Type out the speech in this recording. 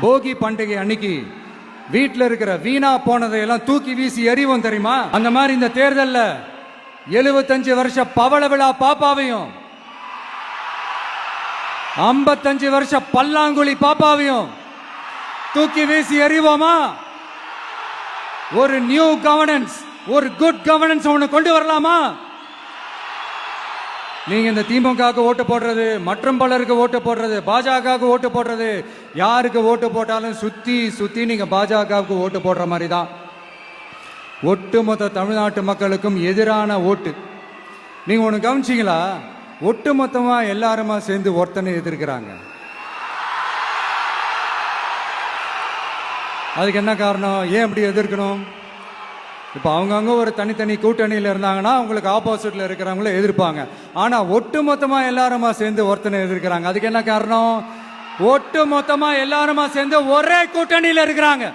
போகி பண்டிகை அன்னைக்கு வீட்டில் இருக்கிற வீணா போனதையெல்லாம் தூக்கி வீசி எறிவோம் தெரியுமா? அந்த மாதிரி இந்த தேர்தலில் 75 வருஷ பவள விழா பாப்பாவையும் 55 வருஷ பல்லாங்குழி பாப்பாவையும் தூக்கி வீசி எறிவோமா? ஒரு நியூ கவர்னன்ஸ், ஒரு குட் கவர்னன்ஸ் ஒன்று கொண்டு வரலாமா? நீங்க இந்த திமுகவுக்கு ஓட்டு போடுறது, மற்றும் பலருக்கு ஓட்டு போடுறது, பாஜகவுக்கு ஓட்டு போடுறது, யாருக்கு ஓட்டு போட்டாலும் சுத்தி சுத்தி நீங்க பாஜகவுக்கு ஓட்டு போடுற மாதிரி தான். ஒட்டுமொத்த தமிழ்நாட்டு மக்களுக்கும் எதிரான ஓட்டு. நீங்க ஒண்ணு கவனிச்சீங்களா? ஒட்டுமொத்தமா எல்லாருமா சேர்ந்து ஒருத்தனை எதிர்க்கிறாங்க. அதுக்கு என்ன காரணம்? ஏன் அப்படி எதிர்க்கணும்? இப்ப அவங்கவுங்க ஒரு தனித்தனி கூட்டணியில இருந்தாங்கன்னா அவங்களுக்கு ஆப்போசிட்ல இருக்கிறவங்கள எதிர்ப்பாங்க. ஆனா ஒட்டுமொத்தமா எல்லாருமா சேர்ந்து ஒருத்தனை எதிர்க்கிறாங்க. அதுக்கு என்ன காரணம்? ஒட்டுமொத்தமா எல்லாருமா சேர்ந்து ஒரே கூட்டணியில இருக்கிறாங்க.